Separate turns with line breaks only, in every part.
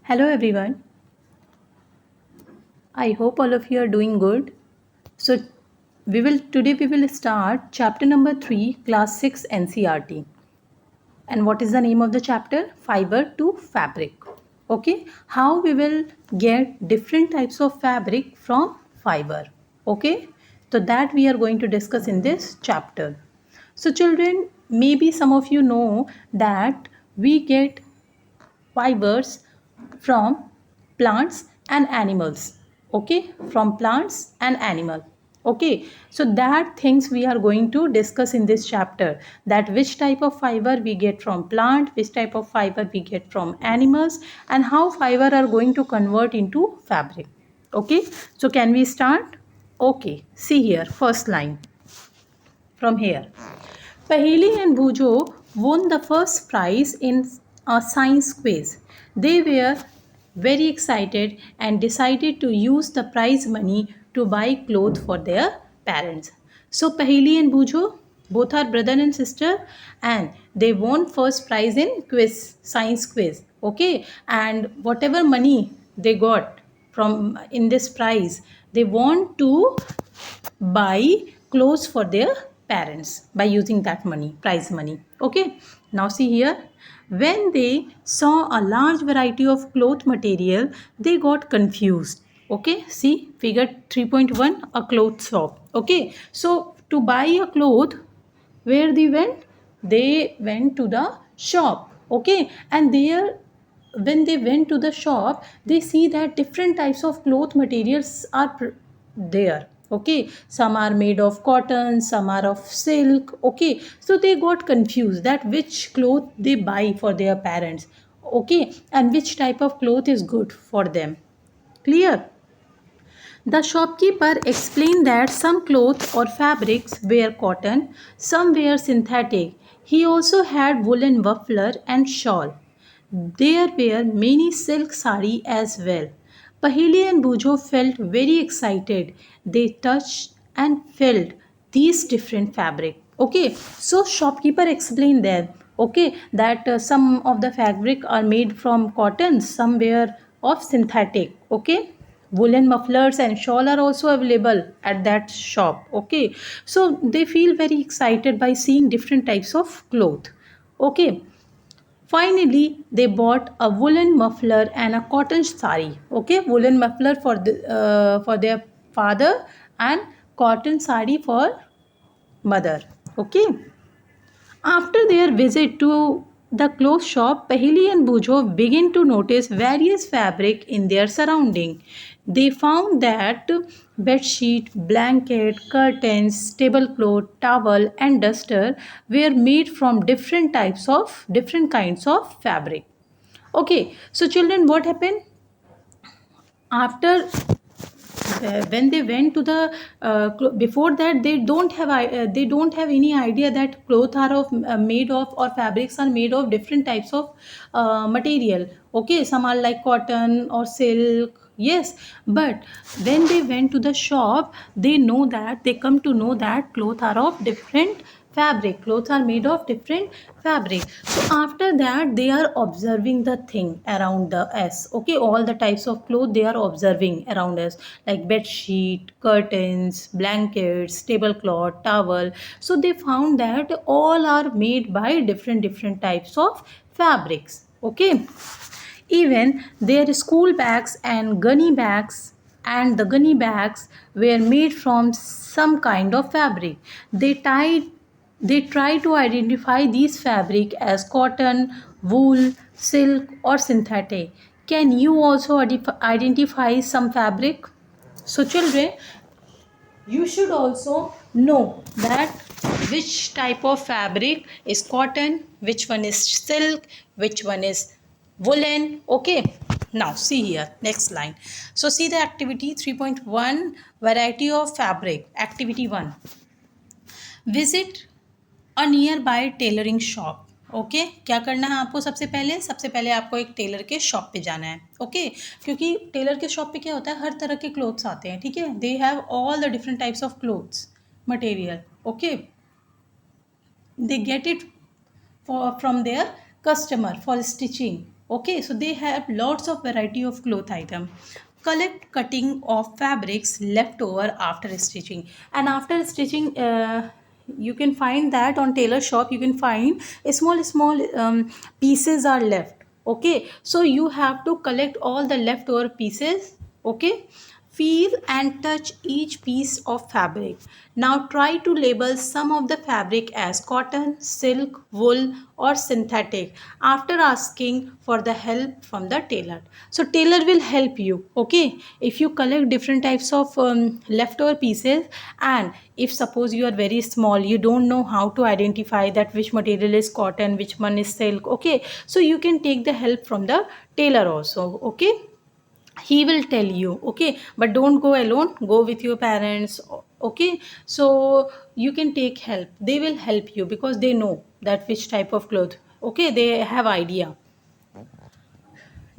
Hello everyone. I hope all of you are doing good. So we will start chapter number 3, class 6 NCRT. And what is the name of the chapter? Fiber to fabric. Okay? How we will get different types of fabric from fiber. Okay? So that we are going to discuss in this chapter. So children, maybe some of you know that we get fibers from plants and animals. Okay, from plants and animal. Okay, so that things we are going to discuss in this chapter, that which type of fiber we get from plant, which type of fiber we get from animals, and how fiber are going to convert into fabric. Okay, so can we start? Okay, see here, first line from here. Paheli and Bujo won the first prize in a science quiz. They were very excited and decided to use the prize money to buy clothes for their parents. So Paheli and Bujo both are brother and sister, and they won first prize in quiz, science quiz. Okay, and whatever money they got from in this prize, they want to buy clothes for their parents by using that money, prize money. Okay, now see here, when they saw a large variety of cloth material, they got confused. Okay, see figure 3.1, a cloth shop. Okay, so to buy a cloth, where they went to the shop. Okay, and there, when they went to the shop, they see that different types of cloth materials are there. Okay, some are made of cotton, some are of silk. Okay, so they got confused that which cloth they buy for their parents. Okay, and which type of cloth is good for them. Clear? The shopkeeper explained that some clothes or fabrics were cotton, some were synthetic. He also had woolen muffler and shawl. There were many silk sari as well. Paheli and Bujo felt very excited. They touched and felt these different fabric. Okay, so shopkeeper explained there. Okay, that some of the fabric are made from cotton, some were of synthetic. Okay, woolen mufflers and shawl are also available at that shop. Okay, so they feel very excited by seeing different types of cloth. Okay, finally they bought a woolen muffler and a cotton sari. Okay, woolen muffler for their father and cotton sari for mother. Okay, after their visit to the clothes shop, Paheli and Bujo began to notice various fabric in their surrounding. They found that bedsheet, blanket, curtains, tablecloth, towel, and duster were made from different kinds of fabric. Okay, so children, what happened after when they went to the before that they don't have any idea that clothes are made of, or fabrics are made of different types of material. Okay, some are like cotton or silk. Yes, but when they went to the shop, they come to know that clothes are of different fabric, clothes are made of different fabric. So after that they are observing the thing around the us. Okay, all the types of clothes they are observing around us, like bed sheet, curtains, blankets, tablecloth, towel. So they found that all are made by different types of fabrics. Okay, even their school bags and gunny bags, and the gunny bags were made from some kind of fabric. They try to identify these fabric as cotton, wool, silk, or synthetic. Can you also identify some fabric? So children, you should also know that which type of fabric is cotton, which one is silk, which one is woolen. Okay, now see here, next line. So see the activity 3.1, variety of fabric. Activity 1, visit a near by tailoring shop. Okay, क्या करना है आपको? सबसे पहले आपको एक Taylor के shop पे जाना है. ओके, क्योंकि टेलर के शॉप पे क्या होता है, हर तरह के क्लोथ्स आते हैं. ठीक है, they have all the different types of clothes material. Okay, they get it from there customer for stitching. Okay, so they have lots of variety of cloth item. Collect cutting of fabrics left over after stitching. And after stitching, you can find that on tailor shop. You can find a small pieces are left. Okay, so you have to collect all the leftover pieces. Okay, feel and touch each piece of fabric. Now try to label some of the fabric as cotton, silk, wool or synthetic after asking for the help from the tailor. So tailor will help you. Okay, if you collect different types of leftover pieces, and if suppose you are very small, you don't know how to identify that which material is cotton, which one is silk. Okay, so you can take the help from the tailor also. Okay, he will tell you. Okay, but don't go alone, go with your parents. Okay, so you can take help, they will help you because they know that which type of cloth. Okay, they have idea.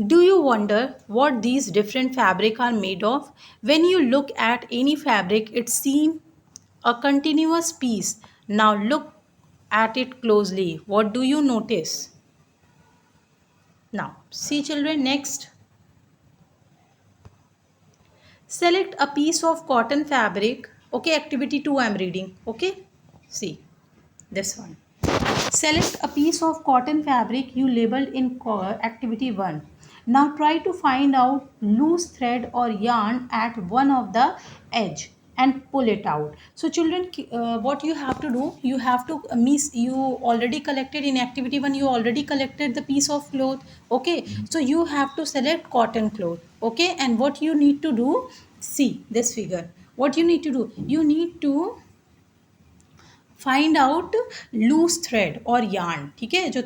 Do you wonder what these different fabric are made of? When you look at any fabric, it seems a continuous piece. Now look at it closely. What do you notice? Now see children, next select a piece of cotton fabric. Okay, activity 2 I am reading. Okay, see this one. Select a piece of cotton fabric you labeled in activity 1. Now try to find out loose thread or yarn at one of the edge and pull it out. So children, what you have to do, you have to miss, you already collected in activity 1, you already collected the piece of cloth. Okay, so you have to select cotton cloth. Okay, and what you need to do, see this figure, what you need to do, you need to find out loose thread और yarn. ठीक है, जो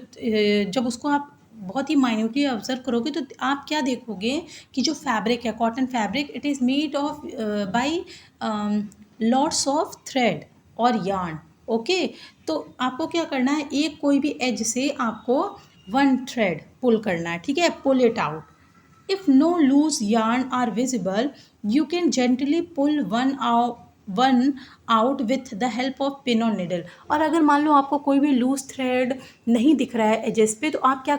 जब उसको आप बहुत ही minutely observe करोगे तो आप क्या देखोगे कि जो फैब्रिक है cotton fabric, it is made of by lots of thread और यार्न. ओके, तो आपको क्या करना है, एक कोई भी एज से आपको वन थ्रेड पुल करना है. ठीक है, pull it out. If no loose yarn are visible, you can gently pull one out with the help of pin or needle. और अगर मान लो आपको कोई भी लूज थ्रेड नहीं दिख रहा है एजेस पे, तो आप क्या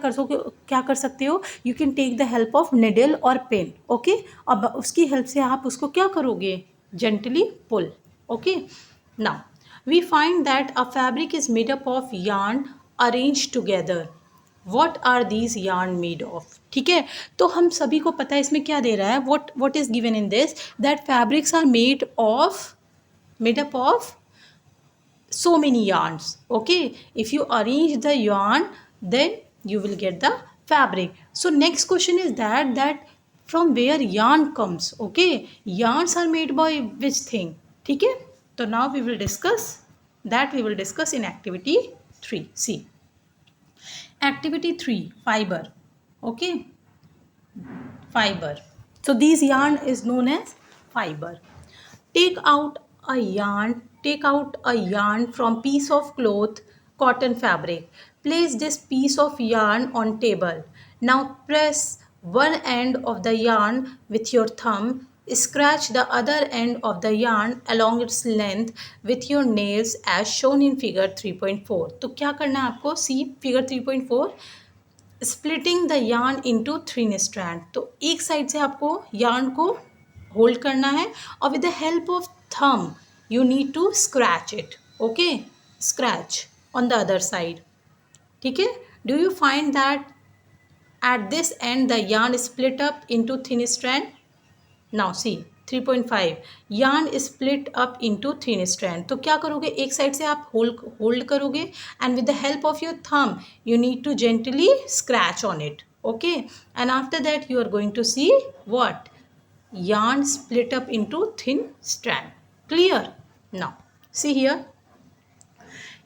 कर सकते हो, you can take the help of needle और पेन. ओके, अब उसकी हेल्प से आप उसको क्या करोगे, gently pull. Okay, now we find that a fabric is made up of yarn arrange together. What are these yarn made of. ठीक है, तो हम सभी को पता है इसमें क्या दे रहा है, what is given in this, that fabrics are made up of so many yarns. Okay, if you arrange the yarn, then you will get the fabric. So next question is that from where yarn comes. Okay, yarns are made by which thing. ठीक है, तो now we will discuss in activity 3. See activity 3, fiber. Okay, fiber. So these yarn is known as fiber. Take out a yarn from piece of cloth, cotton fabric. Place this piece of yarn on table. Now press one end of the yarn with your thumb. Scratch the other end of the yarn along its length with your nails as shown in figure 3.4. तो क्या करना है आपको, सी figure 3.4, splitting the yarn into thin strand. तो एक side से आपको yarn को होल्ड करना है और with the help of thumb you need to scratch it. Okay, scratch on the other side. ठीक है, do you find that at this end the yarn is split up into thin strand. Now see 3.5, yarn is split up into thin strand. तो क्या करोगे, एक side से आप hold करोगे and with the help of your thumb you need to gently scratch on it. Okay, and after that you are going to see what, yarn split up into thin strand. Clear? Now see here,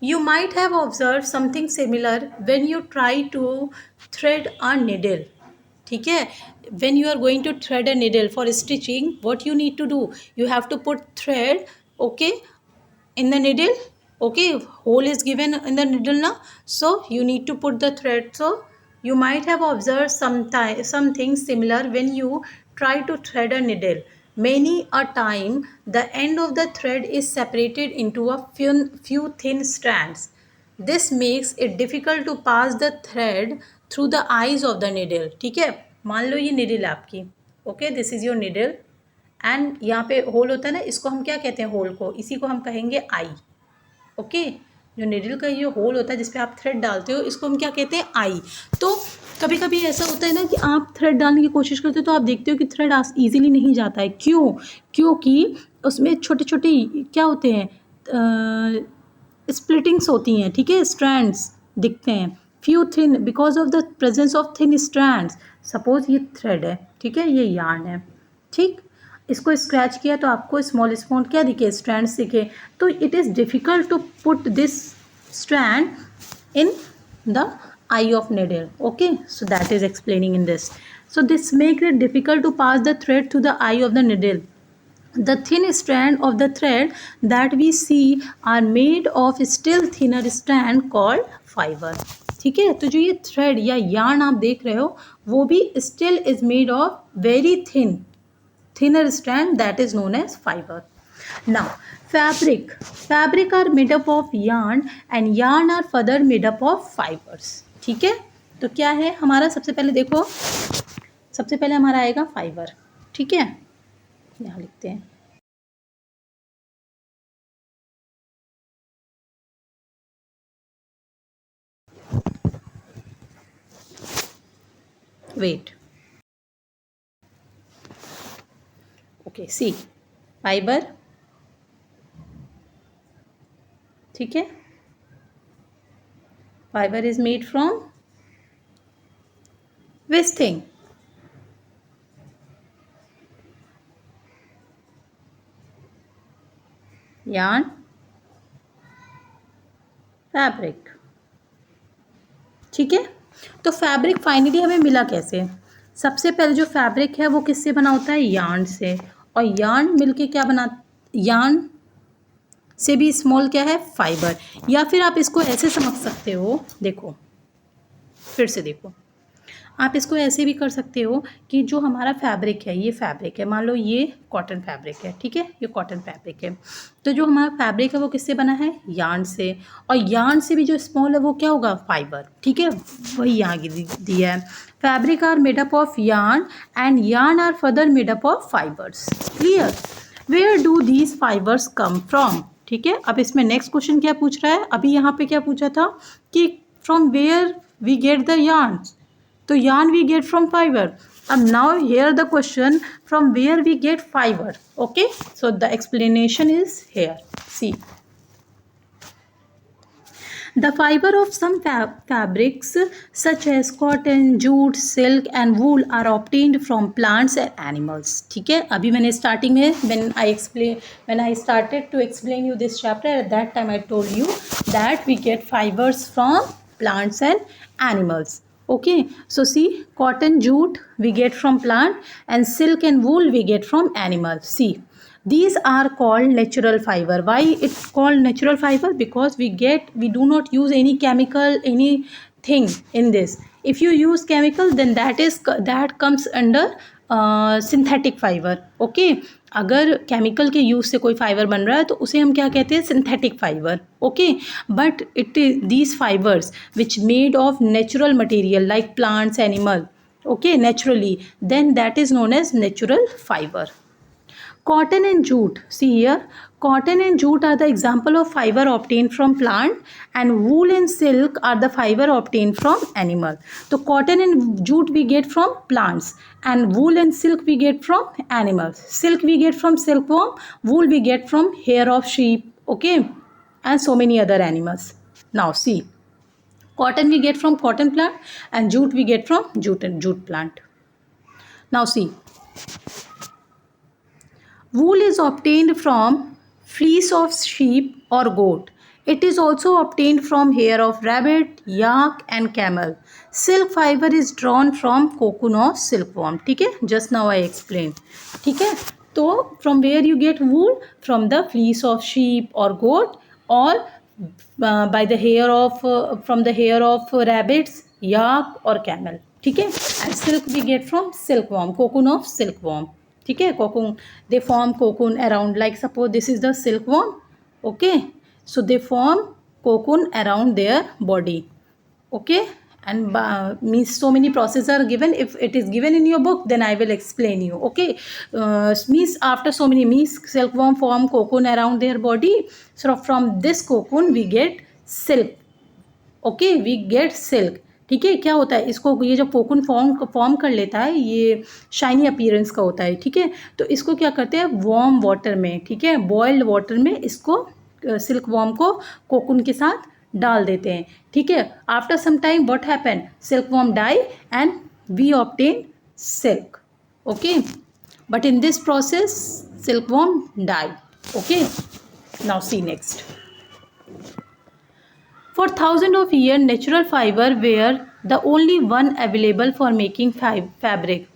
you might have observed something similar when you try to thread a needle. ठीक है, when you are going to thread a needle for stitching, what you need to do, you have to put thread, okay, in the needle. Okay, hole is given in the needle now, so you need to put the thread. So you might have observed something similar when you try to thread a needle. Many a time the end of the thread is separated into a few thin strands. This makes it difficult to pass the thread through the eyes of the needle. ठीक है, मान लो ये needle आपकी. Okay, this is your needle and यहाँ पे whole होता है ना, इसको हम क्या कहते हैं, होल को, इसी को हम कहेंगे आई. ओके, जो निडल का ये होल होता है जिसपे आप थ्रेड डालते हो, इसको हम क्या कहते हैं, आई. तो कभी कभी ऐसा होता है ना कि आप थ्रेड डालने की कोशिश करते हो तो आप देखते हो कि थ्रेड ईजिली नहीं जाता है. क्यों? क्योंकि उसमें छोटे छोटे क्या होते हैं, स्प्लिटिंग्स होती हैं. ठीक है, स्ट्रैंड्स दिखते हैं. Few thin, because of the presence of thin strands. Suppose ये थ्रेड है, ठीक है, ये यार्न है. ठीक, इसको स्क्रैच किया तो आपको स्मॉल स्मॉल क्या दिखे, स्ट्रैंड्स दिखे. तो it is difficult to put this strand in the eye of needle. Okay, so that is explaining in this. So this makes it difficult to pass the thread through the eye of the needle. The thin strand of the thread that we see are made of still thinner strand called fiber. ठीक है, तो जो ये thread या yarn आप देख रहे हो वो भी still is made of very thinner strand that is known as fiber. Now fabric are made up of yarn and yarn are further made up of fibers. ठीक है, तो क्या है हमारा, सबसे पहले देखो, सबसे पहले हमारा आएगा फाइबर. ठीक है, यहाँ लिखते हैं. Wait, okay, see fibre. ठीक है, fibre is made from which thing, yarn, fabric. ठीक है, तो फैब्रिक फाइनली हमें मिला कैसे. सबसे पहले जो फैब्रिक है वो किससे बना होता है, यार्न से. और यार्न मिलके क्या बना, यार्न से भी स्मॉल क्या है, फाइबर. या फिर आप इसको ऐसे समझ सकते हो, देखो फिर से देखो, आप इसको ऐसे भी कर सकते हो कि जो हमारा फैब्रिक है, ये फैब्रिक है, मान लो ये कॉटन फैब्रिक है. ठीक है, ये कॉटन फैब्रिक है. तो जो हमारा फैब्रिक है वो किससे बना है, यार्न से. और यार्न से भी जो स्मॉल है वो क्या होगा, फाइबर. ठीक है, वही यहाँ दिया है. Fabric are made up of yarn and yarn are further made up of fibres. Clear. Where do these fibres come from. ठीक है, अब इसमें नेक्स्ट क्वेश्चन क्या पूछ रहा है, अभी यहाँ पे क्या पूछा था कि from where we get the yarn. तो yarn we get from fiber. And now here the question, from where we get fiber. Okay, so the explanation is here. See, the fiber of some fabrics such as cotton, jute, silk and wool are obtained from plants and animals. ठीक है, अभी मैंने starting में when I started to explain you this chapter, at that time I told you that we get fibers from plants and animals. Okay, so see, cotton, jute we get from plant and silk and wool we get from animal. See, these are called natural fiber. Why it's called natural fiber? Because we do not use any chemical, anything in this. If you use chemical, then that comes under synthetic fibre. Okay, अगर chemical के use से कोई fibre बन रहा है तो उसे हम क्या कहते हैं, synthetic fibre. Okay, but it these fibres which made of natural material like plants, animal, okay, naturally, then that is known as natural fiber. Cotton and jute, see here, cotton and jute are the example of fiber obtained from plant and wool and silk are the fiber obtained from animal. So cotton and jute we get from plants and wool and silk we get from animals. Silk we get from silkworm, wool we get from hair of sheep, okay, and so many other animals. Now see, cotton we get from cotton plant and jute we get from jute plant. Now see, wool is obtained from fleece of sheep or goat. It is also obtained from hair of rabbit, yak and camel. Silk fiber is drawn from cocoon or silkworm. ठीक है, just now I explained. ठीक है, तो from where you get wool? From the fleece of sheep or goat or by the hair of from the hair of rabbits, yak or camel. ठीक है, and silk we get from silkworm, cocoon of silkworm. ठीक है, cocoon, they form cocoon around, like suppose this is the silkworm, okay, so they form cocoon around their body, okay, and means so many processes are given. If it is given in your book, then I will explain you. Okay, means after so many, means silkworm form cocoon around their body. So from this cocoon we get silk. Okay, we get silk. ठीक है, क्या होता है इसको, ये जब cocoon form कर लेता है, ये शाइनी अपीयरेंस का होता है. ठीक है, तो इसको क्या करते हैं, वार्म वाटर में, ठीक है, बॉइल्ड वाटर में इसको सिल्क वॉर्म को कोकून के साथ डाल देते हैं. ठीक है, after some time what happen, silk worm die and we obtain silk. Okay, but in this process silk worm die. Okay, now see next. For thousands of years, natural fiber were the only one available for making fabric.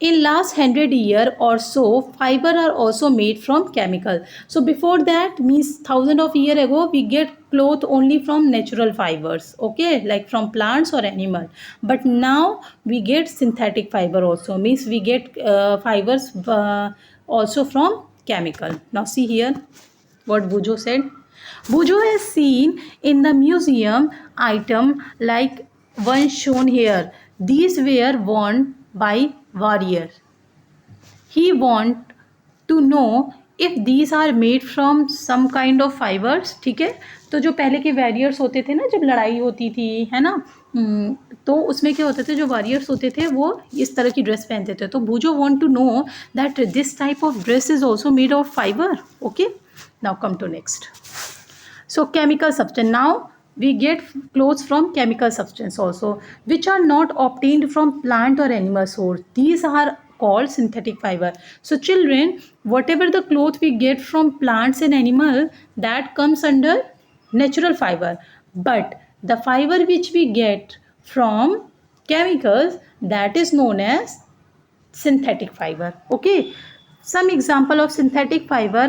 In last 100 years or so, fiber are also made from chemical. So before that, means thousands of years ago, we get cloth only from natural fibers, okay, like from plants or animal. But now we get synthetic fiber also, means we get fibers also from chemical. Now see here what Bujo said. Bujo has seen in the museum item like one shown here. These were worn by warrior. He want to know if these are made from some kind of fibers. ठीक है, तो जो पहले के warriors होते थे ना, जब लड़ाई होती थी, है ना, तो उसमें क्या होते थे, जो वॉरियर्स होते थे वो इस तरह की ड्रेस पहनते थे. तो भूजो want to know that this type of dress is also made of fibre. Okay, now come to next. So chemical substance. Now we get clothes from chemical substance also, which are not obtained from plant or animal source. These are called synthetic fiber. So children, whatever the cloth we get from plants and animal, that comes under natural fiber. But the fiber which we get from chemicals, that is known as synthetic fiber. Okay, some example of synthetic fiber: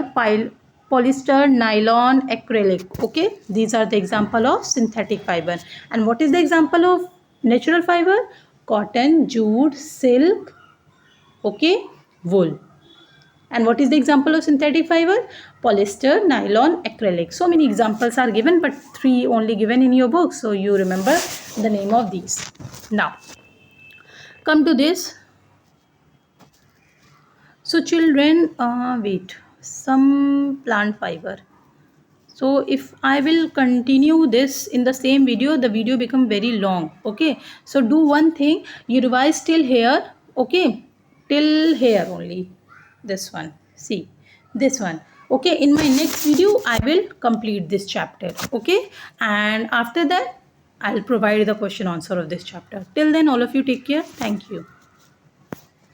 polyester, nylon, acrylic. Okay, these are the example of synthetic fiber. And what is the example of natural fiber? Cotton, jute, silk, okay, wool. And what is the example of synthetic fiber? Polyester, nylon, acrylic. So many examples are given, but 3 only given in your book, so you remember the name of these. Now come to this. So children, wait, some plant fiber. So if I will continue this in the same video, the video become very long. Okay, so do one thing, you revise till here. Okay, till here only, this one, see this one. Okay, in my next video I will complete this chapter. Okay, and after that I'll provide the question answer of this chapter. Till then, all of you take care. Thank you.